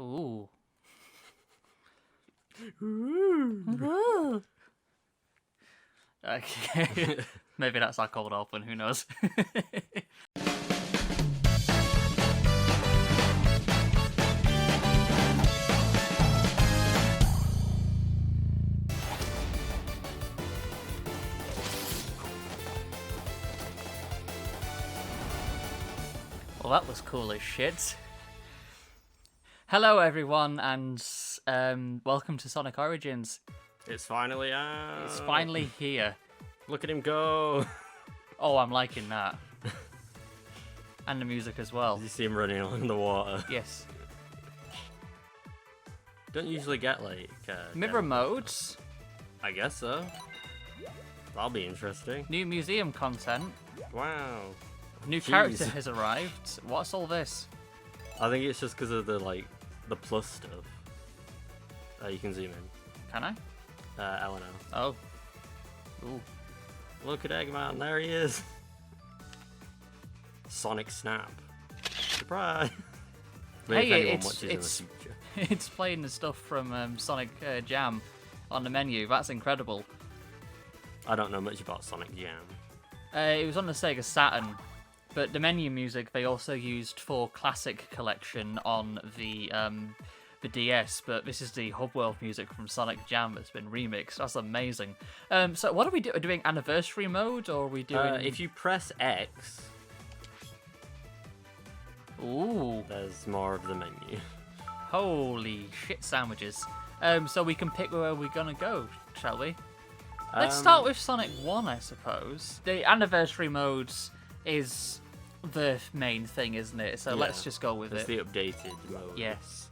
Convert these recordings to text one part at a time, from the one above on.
Ooh. Ooh. Okay. Maybe that's our cold open, who knows? Well, that was cool as shit. Hello, everyone, and welcome to Sonic Origins. It's finally out. It's finally here. Look at him go. Oh, I'm liking that. And the music as well. Did you see him running on the water? Yes. Don't usually get like Mirror modes. I guess so. That'll be interesting. New museum content. Wow. New Jeez. character has arrived. What's all this? I think it's just because of the plus stuff. You can zoom in. Can I? L and Oh. L. Ooh. Look at Eggman, there he is. Sonic Snap. Surprise. Maybe if Hey, anyone it's watches in the future. it's playing the stuff from Sonic Jam on the menu. That's incredible. I don't know much about Sonic Jam. It was on the Sega Saturn, but the menu music they also used for Classic Collection on the DS. But this is the Hub World music from Sonic Jam that's been remixed. That's amazing. So what are we doing? Are we doing anniversary mode, or are we doing? If you press X, Ooh, there's more of the menu. holy shit sandwiches. So we can pick where we're gonna go, shall we? Let's start with Sonic 1, I suppose. The anniversary modes is the main thing, isn't it? So let's just go with it's it. the updated mode. Yes.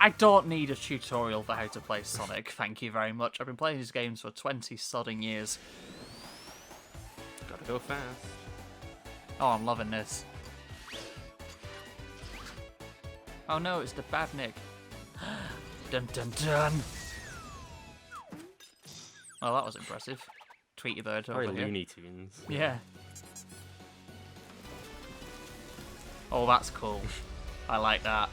I don't need a tutorial for how to play Sonic, thank you very much. I've been playing these games for 20-sodding years. Gotta go fast. Oh, I'm loving this. Oh no, it's the bad Nick. Dun dun dun. Well, that was impressive. Tweety Bird over Very here. Looney Tunes. Yeah. Oh, that's cool. I like that.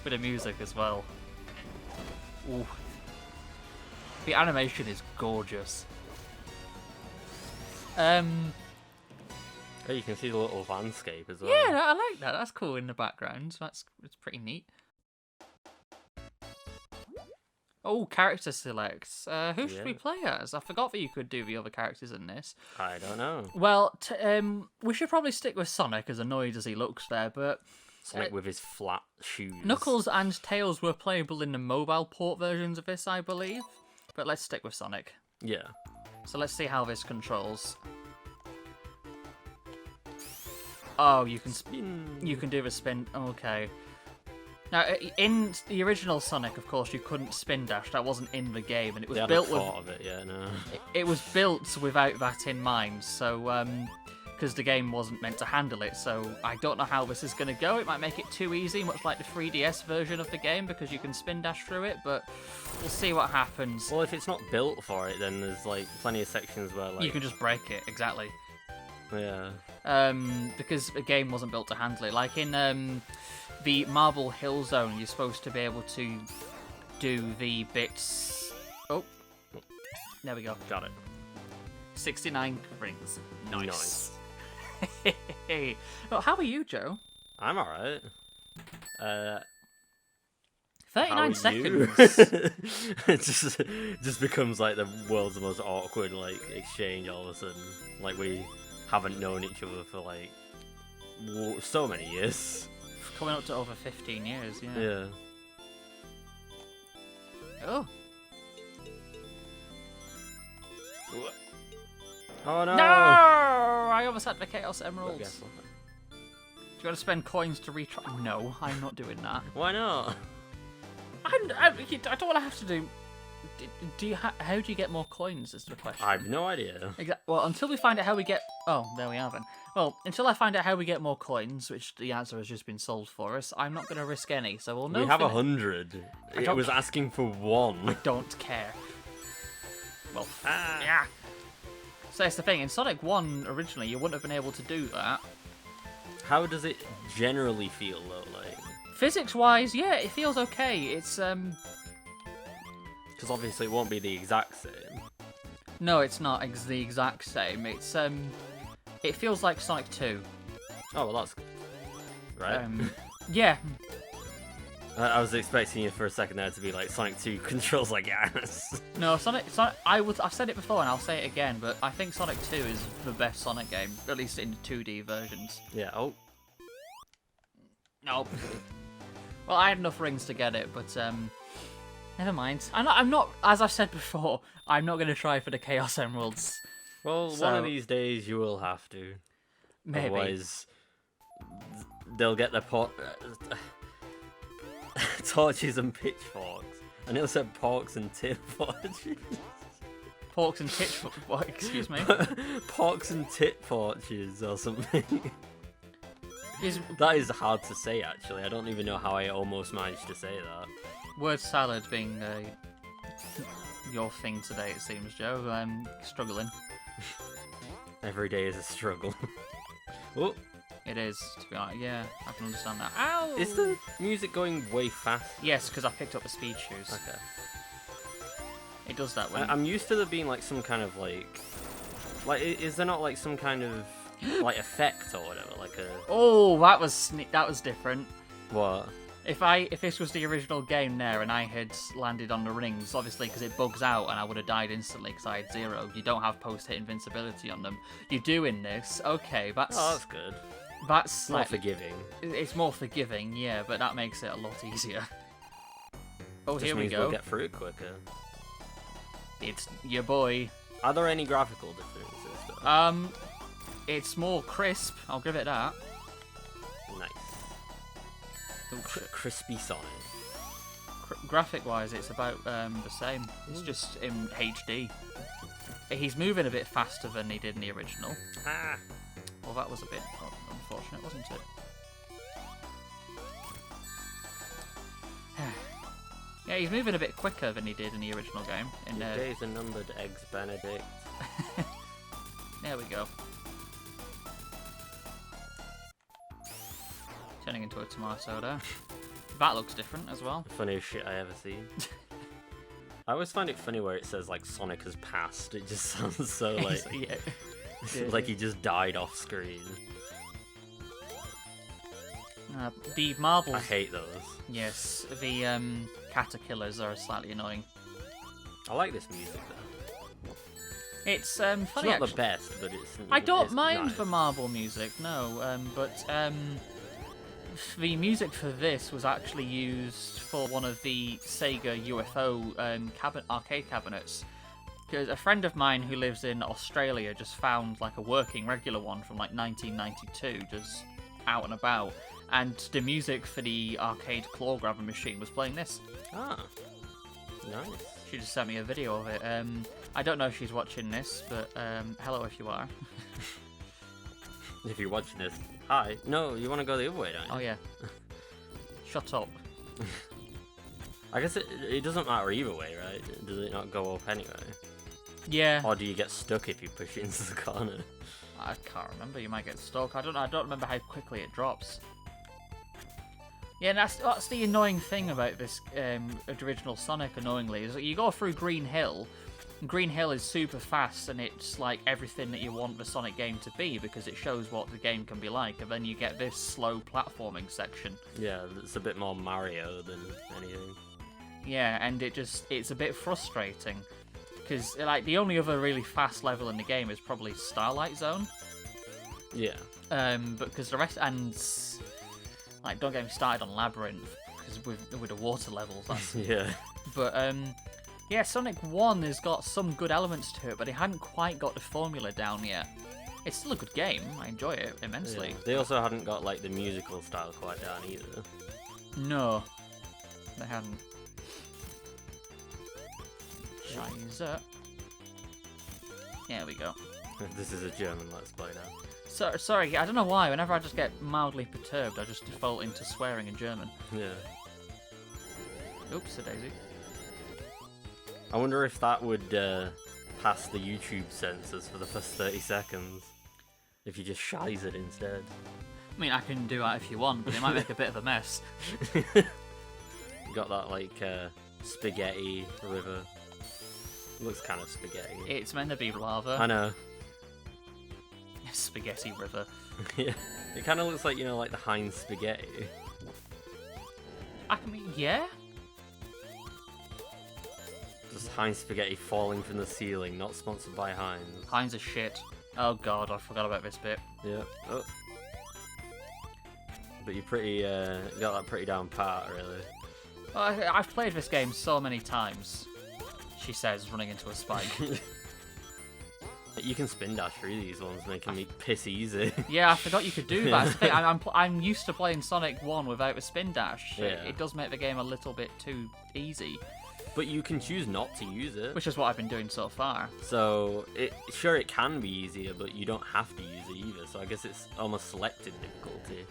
Bit of music as well. Ooh. The animation is gorgeous. Oh, you can see the little landscape as well. Yeah, I like that. That's cool in the background. It's pretty neat. Oh, character selects. Who should we play as? I forgot that you could do the other characters in this. I don't know. Well, we should probably stick with Sonic, as annoyed as he looks there, but... Sonic with his flat shoes. Knuckles and Tails were playable in the mobile port versions of this, I believe. But let's stick with Sonic. Yeah. So let's see how this controls. Oh, you can Spin. You can do the spin. Okay. Now, in the original Sonic, of course, you couldn't spin dash. That wasn't in the game, and it was built with. Thought of it, yeah, no. It was built without that in mind. So, because the game wasn't meant to handle it. So I don't know how this is going to go. It might make it too easy, much like the 3DS version of the game, because you can spin dash through it. But we'll see what happens. Well, if it's not built for it, then there's like plenty of sections where like You can just break it. Exactly. Yeah. Because the game wasn't built to handle it. Like in the Marble Hill Zone, you're supposed to be able to do the bits. Oh, there we go. Got it. 69 rings. Nice. Oh, how are you, Joe? I'm alright. 39 seconds. It just becomes like the world's most awkward like exchange all of a sudden. Like we haven't known each other for like so many years. Coming up to over 15 years, yeah. Yeah. Oh. Oh no! No! I almost had the Chaos Emeralds. Guess Do what? you want to spend coins to retry? No, I'm not doing that. Why not? I don't want to have to do. Do you? How do you get more coins? Is the question. I have no idea. Well, until we find out how we get. Oh, there we are then. Well, until I find out how we get more coins, which the answer has just been solved for us, I'm not going to risk any. So we'll know. We have 100. It was asking for 1. Don't care. Well, Ah. yeah. So that's the thing. In Sonic 1, originally, you wouldn't have been able to do that. How does it generally feel though? Like, Physics-wise, yeah, it feels okay. It's because obviously it won't be the exact same. no, it's not the exact same. It's it feels like Sonic 2. Oh well, that's good. Right. Yeah. I was expecting you for a second there to be like Sonic 2 controls like ass. No, Sonic. I've said it before and I'll say it again, but I think Sonic 2 is the best Sonic game, at least in 2D versions. Yeah. Oh. Nope. Well, I had enough rings to get it, but never mind. I'm not. As I've said before, I'm not going to try for the Chaos Emeralds. Well, one of these days you will have to. Maybe. Otherwise, they'll get their torches and pitchforks. And it'll say porks and tit torches. Porks and tit. What? Excuse me. Porks and tit torches or something. That is hard to say, actually. I don't even know how I almost managed to say that. Word salad being your thing today, it seems, Joe. I'm struggling. Every day is a struggle. Oh. It is, to be honest. Yeah, I can understand that. Ow! Is the music going way fast? Yes, because I picked up the speed shoes. Okay. It does that when... I'm used to there being like some kind of like... is there not like some kind of like effect or whatever? Like a... Oh, that was different. What? If this was the original game there and I had landed on the rings, obviously because it bugs out and I would have died instantly because I had 0. You don't have post-hit invincibility on them. You do in this. Okay, that's... Oh, that's good. That's more forgiving. It's more forgiving, yeah, but that makes it a lot easier. Oh, Just here we means go. We'll get through it quicker. It's your boy. Are there any graphical differences, though? It's more crisp. I'll give it that. Nice. Oh, Crispy Sonic. Graphic-wise, it's about the same. It's just in HD. He's moving a bit faster than he did in the original. Ah. Well, that was a bit unfortunate, wasn't it? Yeah, he's moving a bit quicker than he did in the original game. Your days are numbered, Eggs Benedict. There we go. Turning into a tomato there. That looks different as well. Funniest shit I ever seen. I always find it funny where it says like Sonic has passed. It just sounds so like... Yeah. like he just died off screen. The marbles. I hate those. Yes, the caterpillars are slightly annoying. I like this music though. It's funny. It's not the best, but it's. I don't it's mind nice. the marble music, no. But the music for this was actually used for one of the Sega UFO arcade cabinets. Because a friend of mine who lives in Australia just found like a working regular one from like 1992, just out and about, and the music for the arcade claw grabber machine was playing this. Ah, nice. She just sent me a video of it. I don't know if she's watching this, but hello if you are. If you're watching this, hi. No, you want to go the other way, don't you? Oh yeah. Shut up. I guess it doesn't matter either way, right? Does it not go up anyway? Yeah. Or do you get stuck if you push it into the corner? I can't remember. You might get stuck. I don't know. I don't remember how quickly it drops. Yeah, and that's the annoying thing about this original Sonic. Annoyingly, is that you go through Green Hill. And Green Hill is super fast, and it's like everything that you want the Sonic game to be because it shows what the game can be like. And then you get this slow platforming section. Yeah, it's a bit more Mario than anything. Yeah, and it's a bit frustrating. Because, like, the only other really fast level in the game is probably Starlight Zone. Yeah. But because the rest, and, like, don't get me started on Labyrinth, because with the water levels, that's... Yeah. But, yeah, Sonic 1 has got some good elements to it, but it hadn't quite got the formula down yet. It's still a good game, I enjoy it immensely. Yeah. They also hadn't got, like, the musical style quite down either. No, they hadn't. Scheiße. There we go. This is a German Let's Play now. So, sorry, I don't know why. Whenever I just get mildly perturbed, I just default into swearing in German. Yeah. Oops, a daisy. I wonder if that would pass the YouTube censors for the first 30 seconds. If you just shies it instead. I mean, I can do that if you want, but it might make a bit of a mess. Got that like spaghetti river. Looks kind of spaghetti. It's meant to be lava. I know. Spaghetti river. Yeah. It kind of looks like, you know, like the Heinz spaghetti. I mean, yeah. Just Heinz spaghetti falling from the ceiling, not sponsored by Heinz. Heinz is shit. Oh god, I forgot about this bit. Yeah. Oh. But you pretty got that pretty down pat, really. Well, I've played this game so many times. She says, running into a spike. You can spin dash through these ones, making me piss easy. Yeah, I forgot you could do that. I'm used to playing Sonic 1 without a spin dash. Yeah. It does make the game a little bit too easy. But you can choose not to use it. Which is what I've been doing so far. So, sure, it can be easier, but you don't have to use it either. So I guess it's almost selected difficulty.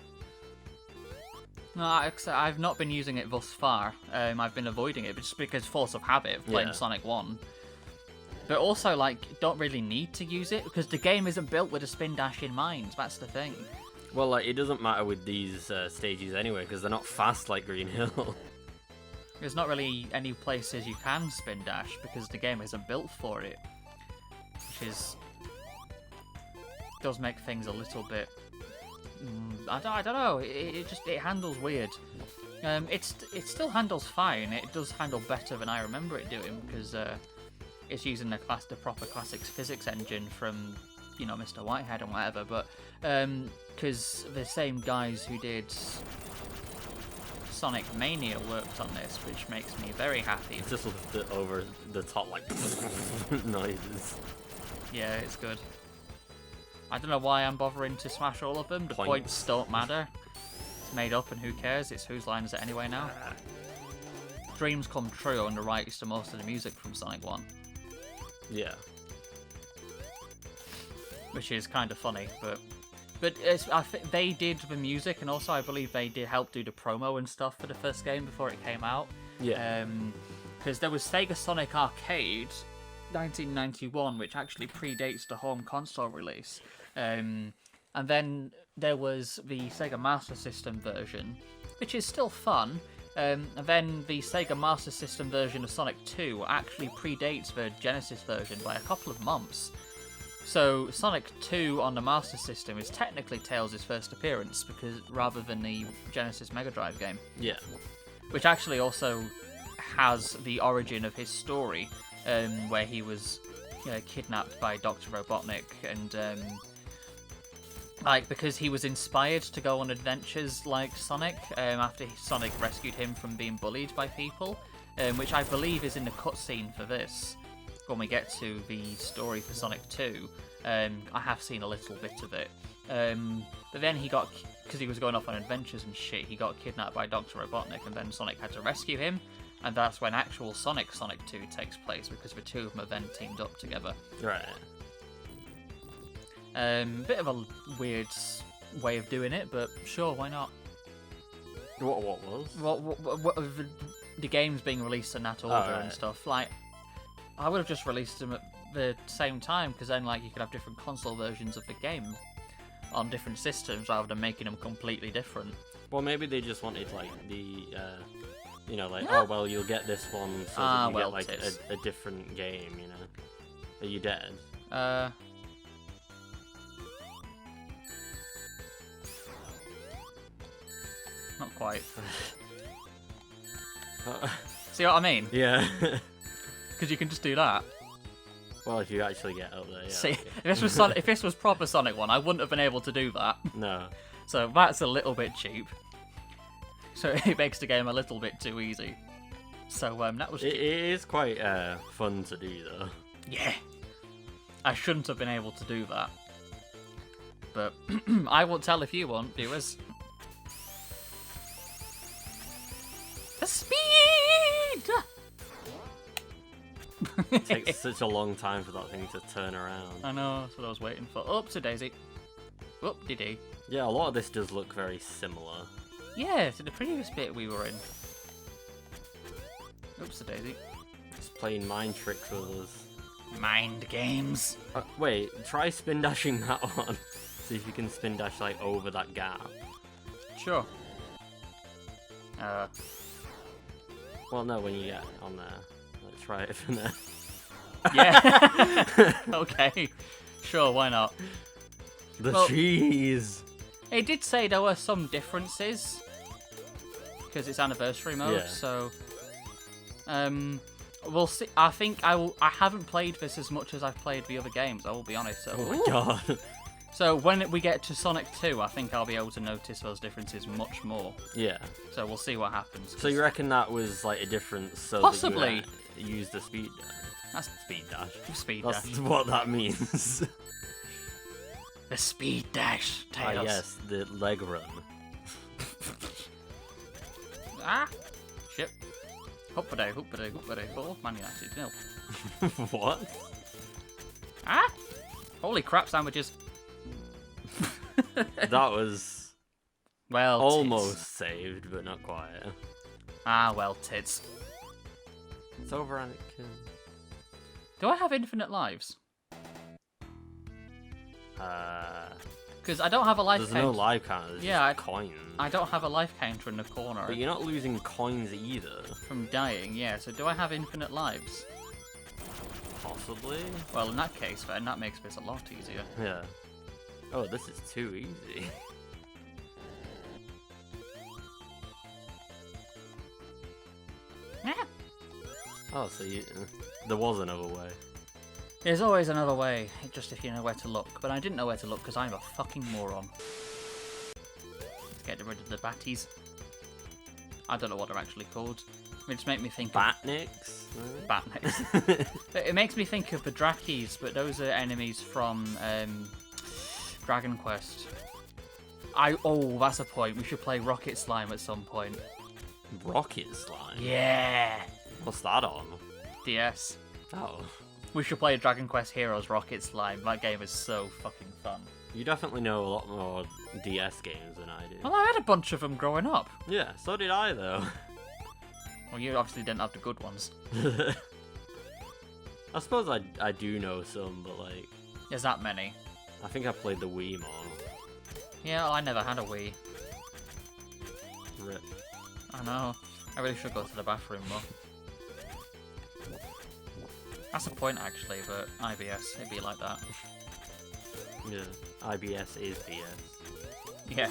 No, I've not been using it thus far. I've been avoiding it just because force of habit, playing Sonic 1. But also, like, don't really need to use it because the game isn't built with a spin dash in mind. That's the thing. Well, like, it doesn't matter with these stages anyway because they're not fast like Green Hill. There's not really any places you can spin dash because the game isn't built for it, which does make things a little bit. I don't know. It handles weird. It still handles fine. It does handle better than I remember it doing because it's using the proper classics physics engine from Mr. Whitehead and whatever. But because the same guys who did Sonic Mania worked on this, which makes me very happy. It's just the over the top like noises. Yeah, it's good. I don't know why I'm bothering to smash all of them. The points don't matter. It's made up and who cares? It's whose line is it anyway now? Dreams come true and the rights to most of the music from Sonic 1. Yeah. Which is kind of funny, but they did the music and also I believe they did help do the promo and stuff for the first game before it came out. Yeah. Because there was Sega Sonic Arcade 1991, which actually predates the home console release. And then there was the Sega Master System version, which is still fun. And then the Sega Master System version of Sonic 2 actually predates the Genesis version by a couple of months. So Sonic 2 on the Master System is technically Tails' first appearance, rather than the Genesis Mega Drive game. Yeah. Which actually also has the origin of his story, where he was kidnapped by Dr. Robotnik and because he was inspired to go on adventures like Sonic after Sonic rescued him from being bullied by people, which I believe is in the cutscene for this. When we get to the story for Sonic 2, I have seen a little bit of it. But then because he was going off on adventures and shit, he got kidnapped by Dr. Robotnik, and then Sonic had to rescue him, and that's when actual Sonic 2 takes place, because the two of them are then teamed up together. Right. Bit of a weird way of doing it, but sure, why not? What was? What the games being released in that order and stuff. Like, I would have just released them at the same time, because then you could have different console versions of the game on different systems rather than making them completely different. Well, maybe they just wanted the oh well, you'll get this one so that you get a different game. Are you dead? Not quite. See what I mean? Yeah. Because you can just do that. Well, if you actually get up there, yeah. See, if this was proper Sonic 1, I wouldn't have been able to do that. No. So that's a little bit cheap. So it makes the game a little bit too easy. So that was. It is quite fun to do, though. Yeah. I shouldn't have been able to do that. But I won't tell if you want, viewers. The speed! It takes such a long time for that thing to turn around. I know, that's what I was waiting for. Oopsie-daisy. Whoop-de-dee. Yeah, a lot of this does look very similar. Yeah, to the previous bit we were in. Oopsie-daisy. It's playing mind tricks with us. Mind games. Wait, try spin dashing that one. See if you can spin dash like over that gap. Sure. Well, no, when you get on there. Let's try it from there. Yeah. Okay. Sure, why not? The trees. It did say there were some differences because it's anniversary mode, Yeah. so we'll see. I think I haven't played this as much as I've played the other games. I will be honest. So, Oh my god. So when we get to Sonic 2, I think I'll be able to notice those differences much more. Yeah. So we'll see what happens. So you reckon that was like a difference? So Possibly. That you use the speed dash. That's Speed dash. speed That's dash. what that means. The speed dash. Tails. Ah, yes, the leg run. Ah. Shit. Hoopity, hoopity, hoopity. Oh, Man United. No. What? Ah. Holy crap! Sandwiches. That was Well, almost tits. saved, but not quite. Ah, well, tits. It's over, Anakin. Do I have infinite lives? Because I don't have a life There's counter. no life counter. There's Yeah, just coins. I don't have a life counter in the corner But you're not losing coins either. from dying. Yeah, so do I have infinite lives? Possibly. Well, in that case, then that makes this a lot easier. Yeah. Oh, this is too easy. Yeah. Oh, so there was another way. There's always another way, just if you know where to look. But I didn't know where to look because I'm a fucking moron. Let's get rid of the batties. I don't know what they're actually called. It just make me think of Batniks? Batniks. But it makes me think of the Drakis, but those are enemies from Dragon Quest. Oh, that's a point. We should play Rocket Slime at some point. Rocket Slime? Yeah. What's that on? DS. Oh. We should play Dragon Quest Heroes Rocket Slime. That game is so fucking fun. You definitely know a lot more DS games than I do. Well, I had a bunch of them growing up. Yeah, so did I though. Well, you obviously didn't have the good ones. I suppose I do know some, but like... There's that many. I think I played the Wii more. Yeah, well, I never had a Wii. Rip. I know. I really should go to the bathroom more. That's a point, actually, but IBS, it'd be like that. Yeah, IBS is BS. Yeah.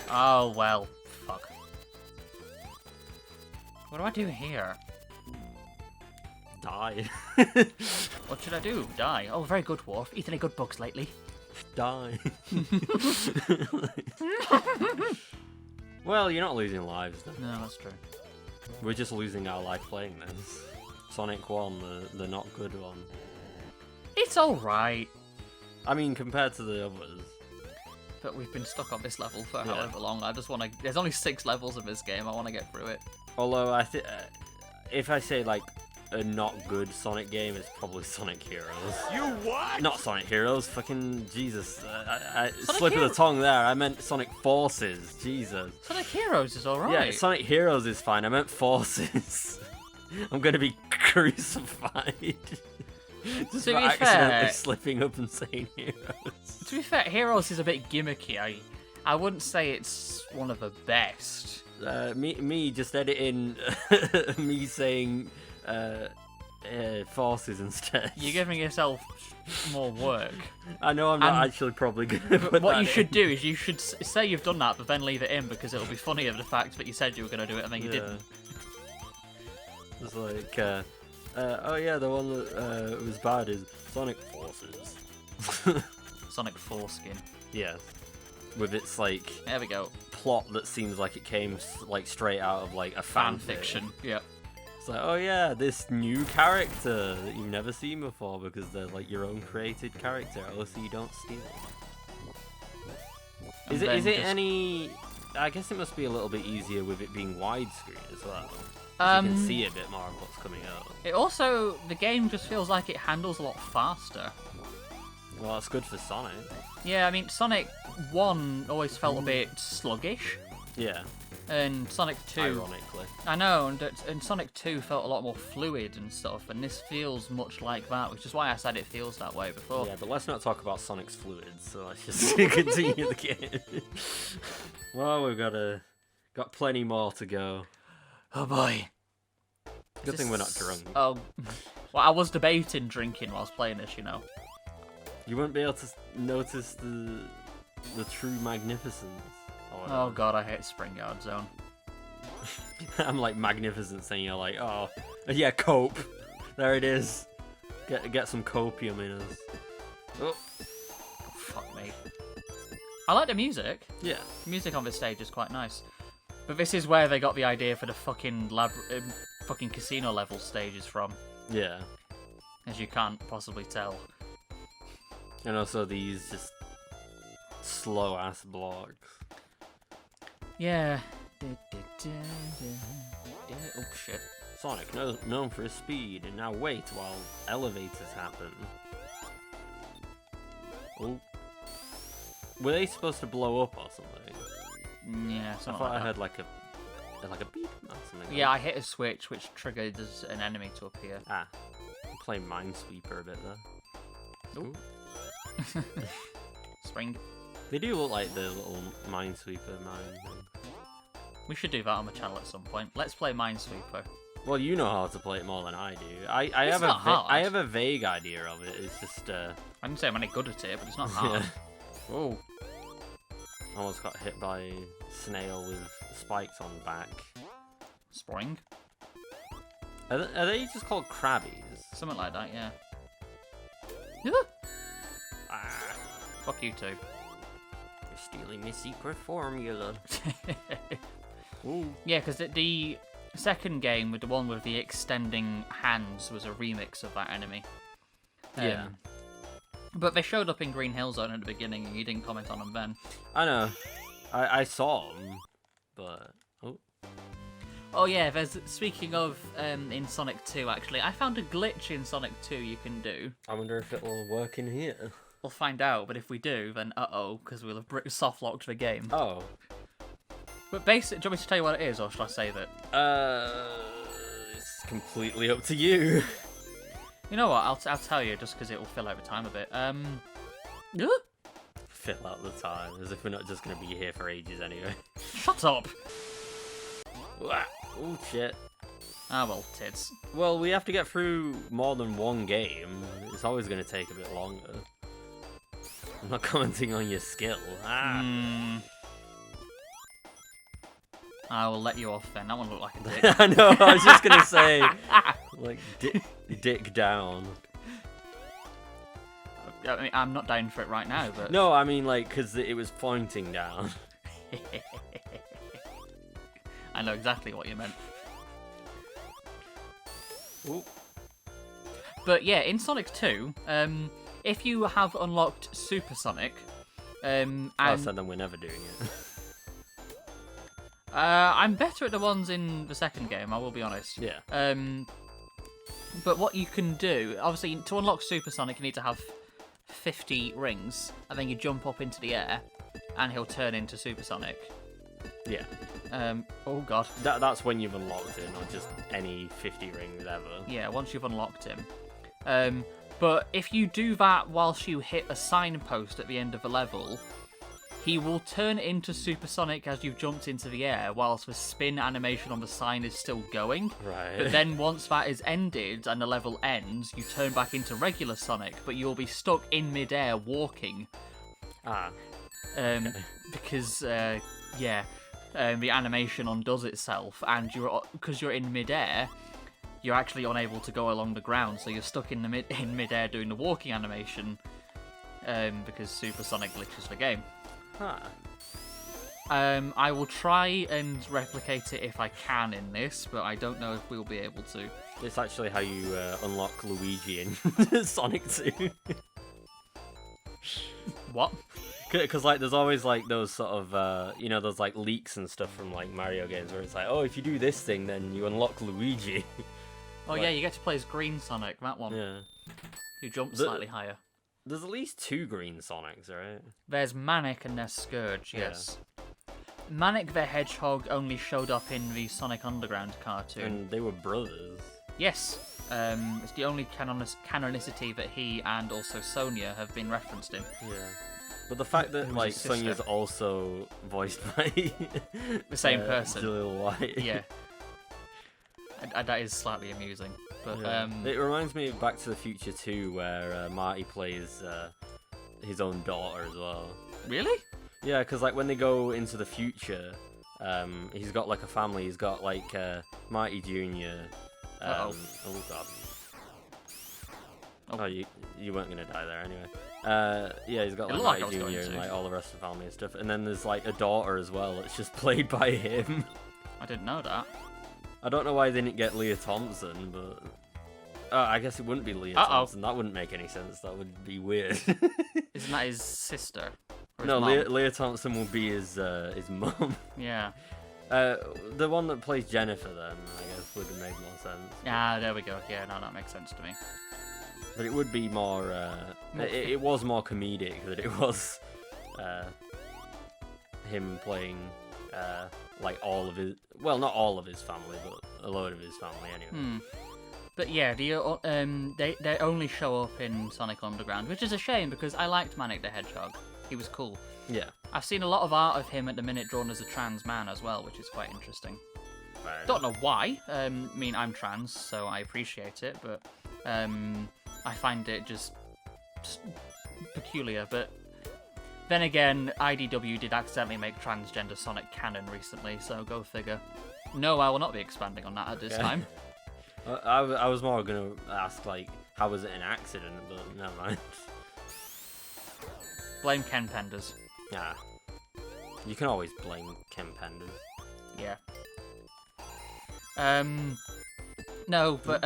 Oh, well. Fuck. What do I do here? Die. What should I do? Die. Oh, very good, Worf. Eaten any good books lately? Die. Well, you're not losing lives then. No, that's true. We're just losing our life playing this. Sonic 1, the not good one. It's alright. I mean, compared to the others. But we've been stuck on this level for however long. I just want to... There's only 6 levels of this game. I want to get through it. Although, I think if I say, like, a not good Sonic game, it's probably Sonic Heroes. You what? Not Sonic Heroes, fucking Jesus. I Sonic slip of Hero- the tongue there. I meant Sonic Forces. Jesus. Sonic Heroes is alright. Yeah, Sonic Heroes is fine. I meant Forces. I'm gonna be crucified. Just To for be accidentally fair- slipping up and saying Heroes. To be fair, Heroes is a bit gimmicky. I wouldn't say it's one of the best. Me just editing me saying Forces instead. You're giving yourself more work. I know I'm not And- actually probably gonna put What that you should in. do is you should say you've done that, but then leave it in because it'll be funny of the fact that you said you were going to do it and then you didn't. It's like, oh yeah, the one that was bad is Sonic Forces. Sonic Foreskin. Yes. With its like There we go. plot that seems like it came like straight out of like a Fan fanfic. fiction. Yep. It's like, oh yeah, this new character that you've never seen before because they're like your own created character. Oh, so you don't steal. Is And it then any? I guess it must be a little bit easier with it being widescreen as well. You can see a bit more of what's coming up. It also, the game just feels like it handles a lot faster. Well, that's good for Sonic. Yeah, I mean, Sonic 1 always felt a bit sluggish. Yeah. And Sonic 2... Ironically. I know, and Sonic 2 felt a lot more fluid and stuff, and this feels much like that, which is why I said it feels that way before. Yeah, but let's not talk about Sonic's fluids, so let's just continue the game. Well, we've got plenty more to go. Oh boy. Good thing we're not drunk. Oh, well, I was debating drinking whilst playing this, you know. You won't be able to notice the true magnificence. Oh god, I hate Spring Yard Zone. I'm like magnificence, and you're like, oh, yeah, cope. There it is. Get some copium in us. Oh. Fuck me. I like the music. Yeah. The music on this stage is quite nice. But this is where they got the idea for the fucking fucking casino level stages from. Yeah. As you can't possibly tell. And also these just slow ass blocks. Yeah. Oh shit. Sonic, known for his speed, and now wait while elevators happen. Oh. Were they supposed to blow up or something? Yeah, I something thought like I that. heard like a beep or something. Yeah, I hit a switch which triggered an enemy to appear. Ah. I'm playing Minesweeper a bit there. Ooh. Spring. They do look like the little Minesweeper mine thing. We should do that on the channel at some point. Let's play Minesweeper. Well, you know how to play it more than I do. I It's have not hard. I have a vague idea of it. It's just I didn't say I'm any good at it, but it's not hard. yeah. Oh. Almost got hit by a snail with spikes on the back. Spring? Are they just called crabbies? Something like that, yeah. Ah, Fuck you two. you're stealing my secret formula. Ooh. Yeah, because the second game, with the one with the extending hands, was a remix of that enemy. Yeah. But they showed up in Green Hill Zone at the beginning, and you didn't comment on them then. I know. I saw them, but Oh yeah, speaking of in Sonic 2, actually, I found a glitch in Sonic 2 you can do. I wonder if it will work in here. We'll find out, but if we do, then uh-oh, because we'll have soft-locked the game. Oh. But basically, do you want me to tell you what it is, or should I save it? It's completely up to you. You know what, I'll tell you, just because it will fill out the time a bit. Fill out the time, as if we're not just going to be here for ages anyway. Shut up! Oh shit. Ah well, tits. Well, we have to get through more than one game. It's always going to take a bit longer. I'm not commenting on your skill. Ah. I will let you off then. That one looked like a dick. I know, I was just going to say, like, dick down. I mean, I'm not down for it right now, but... No, I mean, like, because it was pointing down. I know exactly what you meant. Ooh. But yeah, in Sonic 2, if you have unlocked Super Sonic, and So then we're never doing it. I'm better at the ones in the second game, I will be honest. Yeah. But what you can do, obviously, to unlock Super Sonic, you need to have 50 rings, and then you jump up into the air, and he'll turn into Super Sonic. Yeah. Oh god. That's when you've unlocked it, not just any 50 rings ever. Yeah, once you've unlocked him. But if you do that whilst you hit a signpost at the end of a level, he will turn into Super Sonic as you've jumped into the air, whilst the spin animation on the sign is still going. Right. But then once that is ended and the level ends, you turn back into regular Sonic, but you'll be stuck in midair walking. Ah. Because, the animation undoes itself, and because you're in midair, you're actually unable to go along the ground, so you're stuck in midair doing the walking animation, because Super Sonic glitches the game. Huh. I will try and replicate it if I can in this, but I don't know if we'll be able to. It's actually how you unlock Luigi in Sonic 2. What? Because like there's always like those sort of those like leaks and stuff from like Mario games where it's like, oh, if you do this thing then you unlock Luigi. Oh yeah, you get to play as Green Sonic, that one. Yeah. You jump slightly higher. There's at least 2 green Sonics, right? There's Manic and there's Scourge, yes. Manic the Hedgehog only showed up in the Sonic Underground cartoon. And they were brothers. Yes. It's the only canonicity that he and also Sonia have been referenced in. Yeah. But the fact that Who's like his sister. Sonia's also voiced by The same person. Jaleel White. Yeah. That is slightly amusing. But Yeah. It reminds me of Back to the Future 2, where Marty plays his own daughter as well. Really? Yeah, because like when they go into the future, he's got like a family. He's got like Marty Jr. Oh god. Oh, you weren't gonna die there anyway. Yeah, he's got like Marty Jr. and like all the rest of the family and stuff. And then there's like a daughter as well. It's just played by him. I didn't know that. I don't know why they didn't get Leah Thompson, but I guess it wouldn't be Leah Thompson. That wouldn't make any sense. That would be weird. Isn't that his sister? No, Leah Thompson will be his mum. Yeah. The one that plays Jennifer, then, I guess, would have made more sense. Ah, there we go. Yeah, no, that makes sense to me. But it would be more... it was more comedic than it was him playing, like, all of his... Well, not all of his family, but a load of his family, anyway. But yeah, they only show up in Sonic Underground, which is a shame, because I liked Manic the Hedgehog. He was cool. Yeah. I've seen a lot of art of him at the minute drawn as a trans man as well, which is quite interesting. Don't know why. I mean, I'm trans, so I appreciate it, but I find it just peculiar. But then again, IDW did accidentally make transgender Sonic canon recently, so go figure. No, I will not be expanding on that at this time. I was more going to ask, like, how was it an accident, but never mind. Blame Ken Penders. Yeah. You can always blame Ken Penders. Yeah. No, but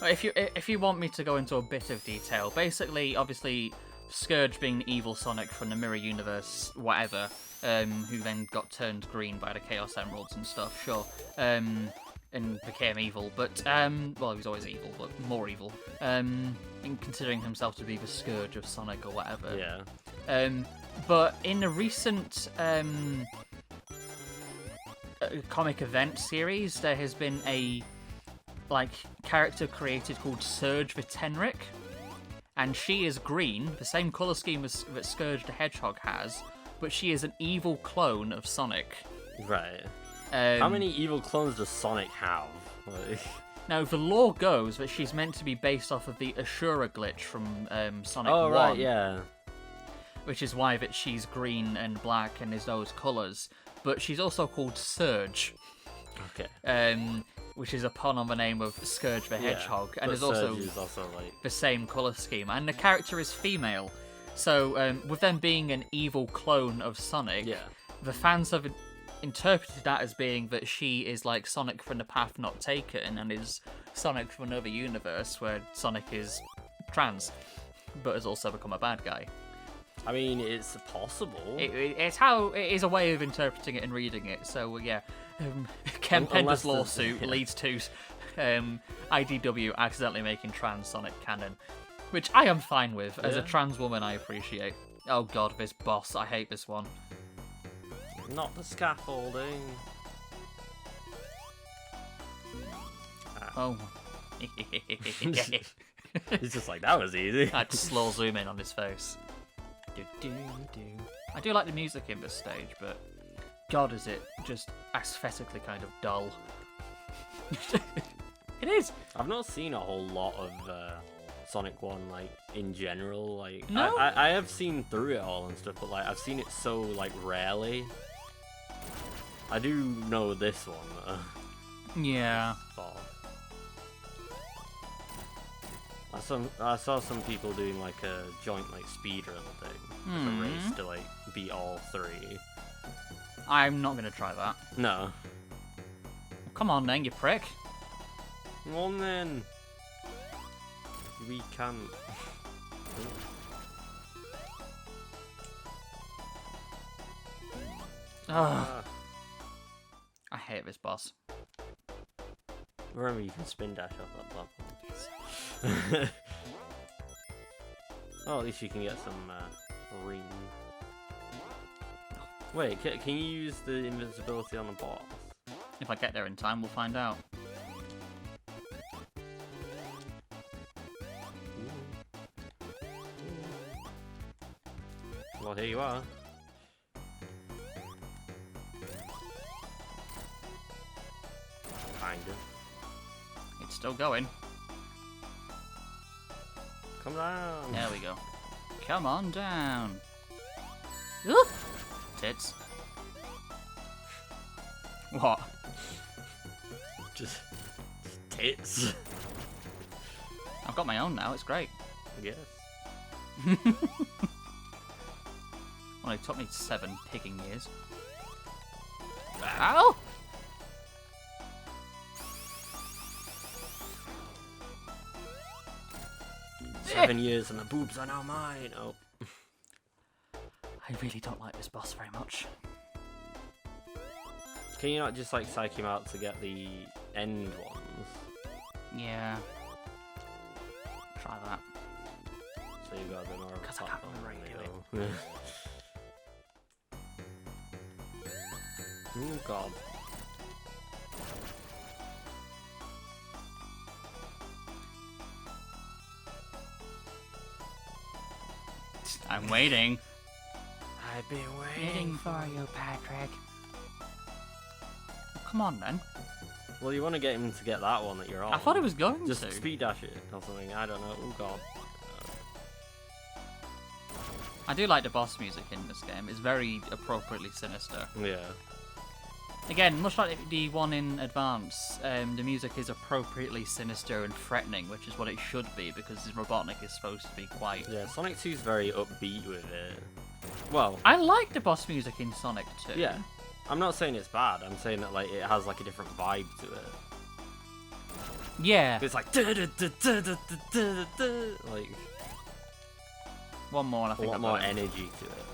if you want me to go into a bit of detail, basically, obviously, Scourge being the evil Sonic from the Mirror Universe, whatever, who then got turned green by the Chaos Emeralds and stuff, sure, and became evil, but, well, he was always evil, but more evil, in considering himself to be the Scourge of Sonic or whatever. Yeah. But in a recent comic event series, there has been a character created called Surge the Tenric, and she is green, the same color scheme as that Scourge the Hedgehog has, but she is an evil clone of Sonic. Right. How many evil clones does Sonic have? Now, the lore goes that she's meant to be based off of the Ashura glitch from Sonic 1. Oh, right, yeah. Which is why that she's green and black and is those colours. But she's also called Surge. Okay. Which is a pun on the name of Scourge the Hedgehog. And is also like the same colour scheme. And the character is female. So, with them being an evil clone of Sonic, the fans have interpreted that as being that she is like Sonic from the Path Not Taken and is Sonic from another universe where Sonic is trans, but has also become a bad guy. I mean, it's possible. It's how it is a way of interpreting it and reading it. So yeah, Ken Pender's lawsuit leads to IDW accidentally making trans Sonic canon, which I am fine with. As a trans woman, I appreciate. Oh god, this boss! I hate this one. Not the scaffolding. Oh. It's just like, that was easy. I'd slow zoom in on his face. I do like the music in this stage, but god, is it just aesthetically kind of dull. It is. I've not seen a whole lot of Sonic 1, like, in general. Like, no? I have seen through it all and stuff, but like, I've seen it so like rarely. I do know this one though. Yeah. I saw some people doing like a joint like speedrun thing, like a race to like beat all three. I'm not gonna try that. No. Come on then, you prick. Come on then. We can't. I hate this boss. Remember, you can spin dash off that platform. Oh, at least you can get some ring. Wait, can you use the invincibility on the boss? If I get there in time, we'll find out. Well, here you are. Kinda. It's still going. Come down. There we go. Come on down. Ooh. Tits. What? Just tits. I've got my own now, it's great. Yes. Well, it took me 7 picking years. Ow! 7 years and the boobs are now mine. Oh. I really don't like this boss very much. Can you not just like psych him out to get the end ones? Yeah. Try that. So you've got a bit more of a 'Cause I can't platform remember how you than they go. Oh god. I'm waiting. I've been Waiting for you, Patrick. Oh, come on, then. Well, you want to get him to get that one that you're on. I thought he was going just to. speed dash it or something. I don't know. Oh god. I do like the boss music in this game. It's very appropriately sinister. Yeah. Again, much like the one in Advance, the music is appropriately sinister and threatening, which is what it should be, because Robotnik is supposed to be quite... Yeah, Sonic 2's very upbeat with it. Well... I like the boss music in Sonic 2. Yeah. I'm not saying it's bad, I'm saying that like it has like a different vibe to it. Yeah. It's like... like... One more and I a think lot I've more got it. energy to it.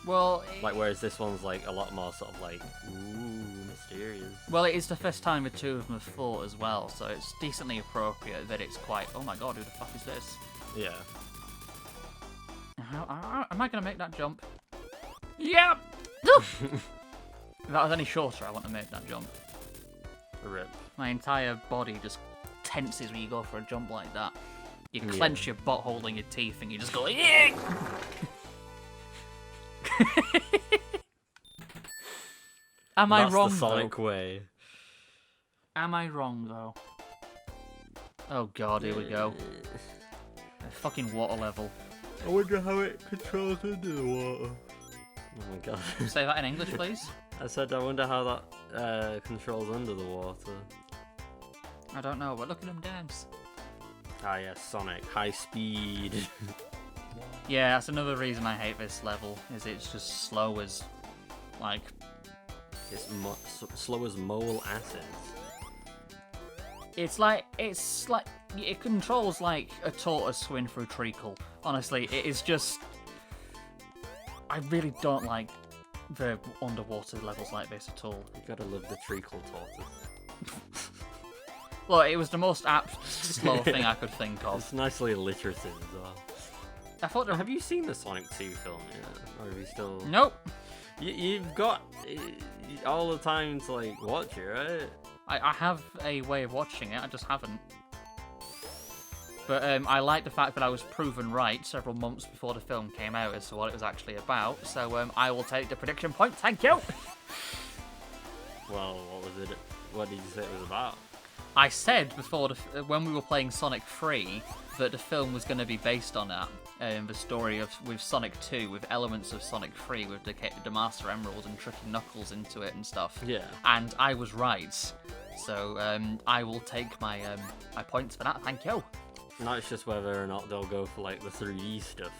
Well... Like, whereas this one's like a lot more sort of like, ooh, mysterious. Well, it is the first time the two of them have fought as well, so it's decently appropriate that it's quite, oh my god, who the fuck is this? Yeah. Am I going to make that jump? Yep! If that was any shorter, I want to make that jump. Rip. My entire body just tenses when you go for a jump like that. You clench your butt holding your teeth and you just go, yeah! Am I wrong, That's the Sonic though? way. Am I wrong, though? Oh god, here we go. A fucking water level. I wonder how it controls under the water. Oh my god. Say that in English, please. I said I wonder how that controls under the water. I don't know, but look at him dance. Ah yes, Sonic, high speed. Yeah, that's another reason I hate this level, is it's just slow as, like... It's slow as mole acids. It's like, it controls like a tortoise swimming through treacle. Honestly, it is just... I really don't like the underwater levels like this at all. You gotta love the treacle tortoise. Well, it was the most apt slow thing I could think of. It's nicely alliterative as well. I thought there... Have you seen the Sonic 2 film yet? Or have you still... Nope. You've got all the time to like watch it, right? I have a way of watching it, I just haven't. But I like the fact that I was proven right several months before the film came out as to what it was actually about, so I will take the prediction point, thank you! Well, what was it? What did you say it was about? I said before, when we were playing Sonic 3, that the film was going to be based on that. The story with Sonic 2, with elements of Sonic 3, with the Master Emerald and tricking Knuckles into it and stuff. Yeah. And I was right. So I will take my my points for that, thank you. Now it's just whether or not they'll go for like the 3D stuff.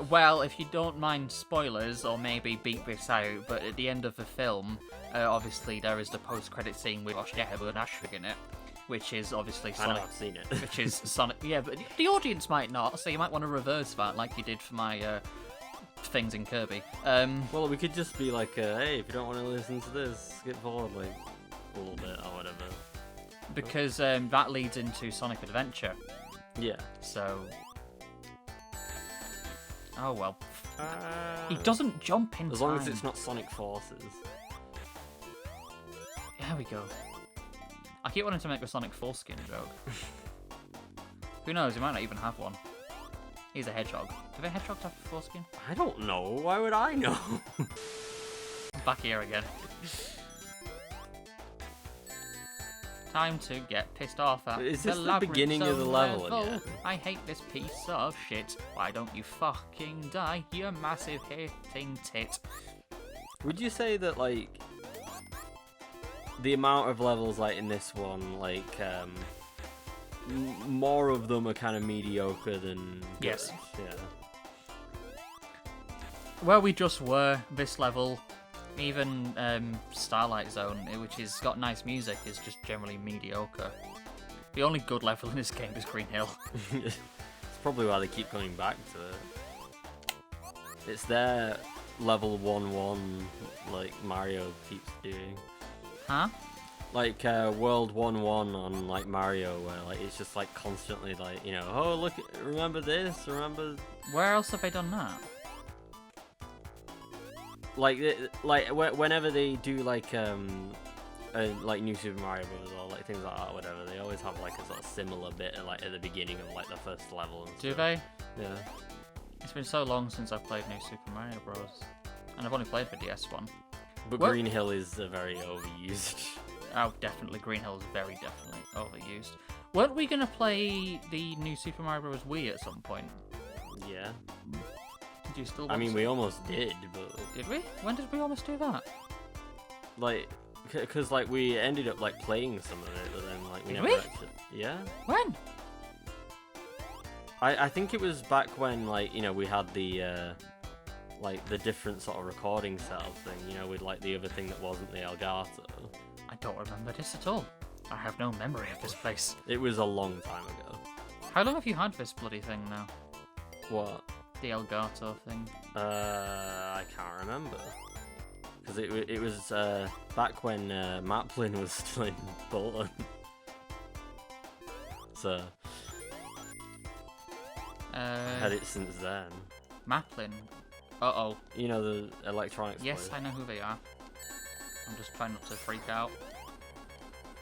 Well, if you don't mind spoilers, or maybe beat this out, but at the end of the film, obviously there is the post-credit scene with Oshiheba and Ashford in it, which is obviously I know, Sonic. I've seen it. Which is Sonic. Yeah, but the audience might not, so you might want to reverse that, like you did for my things in Kirby. Well, we could just be like, hey, if you don't want to listen to this, skip forward like a little bit or whatever. Because that leads into Sonic Adventure. Yeah. So. Oh well. He doesn't jump in As time. long as it's not Sonic Forces. There we go. I keep wanting to make a Sonic foreskin joke. Who knows, he might not even have one. He's a hedgehog. Do they hedgehogs have a foreskin? I don't know. Why would I know? Back here again. Time to get pissed off at Is this the labyrinth beginning of the level again? I hate this piece of shit. Why don't you fucking die, you massive hitting tit? Would you say that, like, the amount of levels, like, in this one, like, more of them are kind of mediocre than good? Yes. Yeah. Where we just were, this level, even Starlight Zone, which has got nice music, is just generally mediocre. The only good level in this game is Green Hill. It's probably why they keep coming back to it. It's their level 1-1, like Mario keeps doing. Huh? Like World 1-1 on like Mario, where like it's just like constantly like, you know, oh look, remember this, remember. Where else have they done that? Like whenever they do like New Super Mario Bros. Or like things like that, or whatever, they always have like a sort of similar bit like at the beginning of like the first level. And Do stuff. they? Yeah. It's been so long since I've played New Super Mario Bros. And I've only played the DS one. But What? Green Hill is very overused. Oh, definitely. Green Hill is very definitely overused. Weren't we going to play the New Super Mario Bros. Wii at some point? Yeah. Do you still I want mean, to? we almost did, but Did we? When did we almost do that? like, because like we ended up like playing some of it, but then like we Did never we? actually. Yeah. When? I think it was back when like, you know, we had the like the different sort of recording setup thing, you know, with like the other thing that wasn't the Elgato. I don't remember this at all. I have no memory of this place. It was a long time ago. How long have you had this bloody thing now? What? The Elgato thing? I can't remember. Because it was back when Maplin was still in Bolton. So had it since then. Maplin. Uh-oh. You know, the electronics. Yes, place. I know who they are. I'm just trying not to freak out.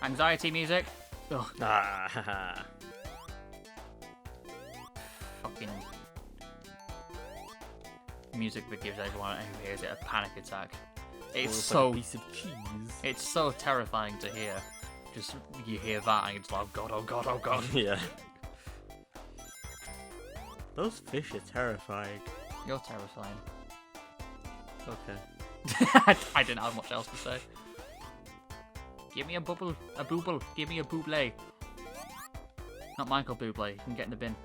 Anxiety music. Ugh, Ah, fucking music that gives everyone who hears it a panic attack. It's almost so like a piece of cheese. it's so terrifying to hear. Just you hear that and it's like, oh god, oh god, oh god. Yeah. Those fish are terrifying. You're terrifying. Okay. I didn't have much else to say. Give me a bubble, a booble, give me a Bublé. Not Michael Bublé, you can get in the bin.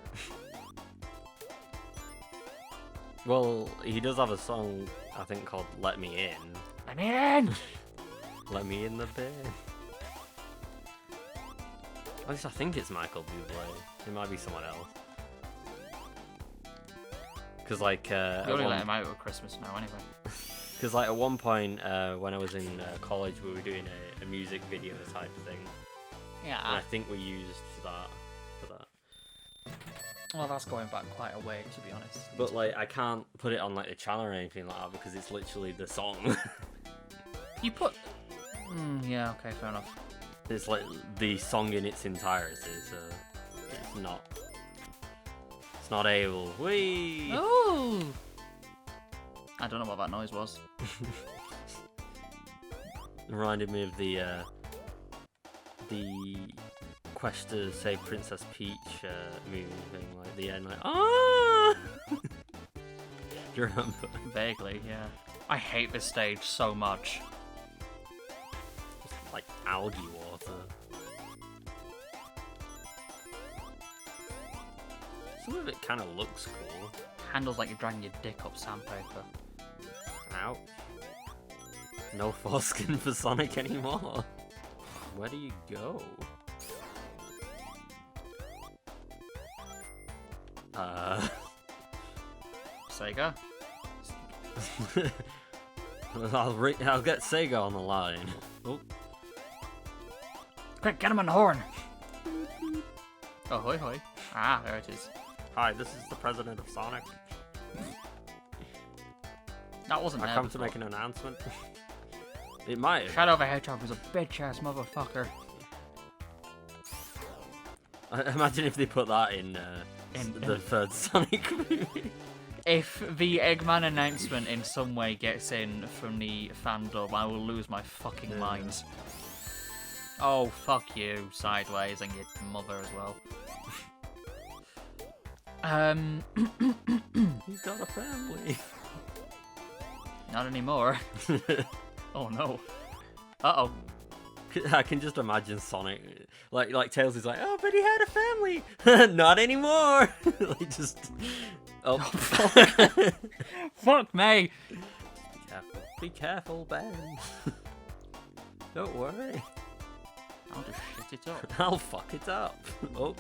Well, he does have a song, I think, called Let Me In. Let me in! Let me in the bin. At least I think it's Michael Bublé. It might be someone else. Because, like, You only let him out at Christmas now anyway. Because, like, at one point when I was in college, we were doing a music video type thing. And I Yeah. think we used that for that. Well, that's going back quite a way, to be honest. But, like, I can't put it on, like, the channel or anything like that because it's literally the song. You put... yeah, okay, fair enough. It's, like, the song in its entirety, so it's not... It's not able. Whee! Oh! I don't know what that noise was. Reminded me of the Quest to Save Princess Peach movie thing, like the end, like ah. Do you remember? Vaguely, yeah. I hate this stage so much. Just like algae water. Some of it kind of looks cool. Handles like you're dragging your dick up sandpaper. Ouch. No foreskin for Sonic anymore. Where do you go? Sega? I'll get Sega on the line. Oh, Quick, get him on the horn! Oh, hoi hoi. Ah, there it is. hi, this is the president of Sonic. That wasn't I there come to before. make an announcement. It might have. Shadow the Hedgehog was a bitch-ass motherfucker. Imagine if they put that in the third Sonic movie. If the Eggman announcement in some way gets in from the fandom, I will lose my fucking mind. Oh, fuck you, Sideways, and your mother as well. He's got a family. Not anymore. Oh no. Uh-oh. I can just imagine Sonic, like Tails is like, oh, but he had a family. Not anymore. Like just, oh, Fuck me. Be careful, Ben. Don't worry. I'll just shit it up. I'll fuck it up. Oh,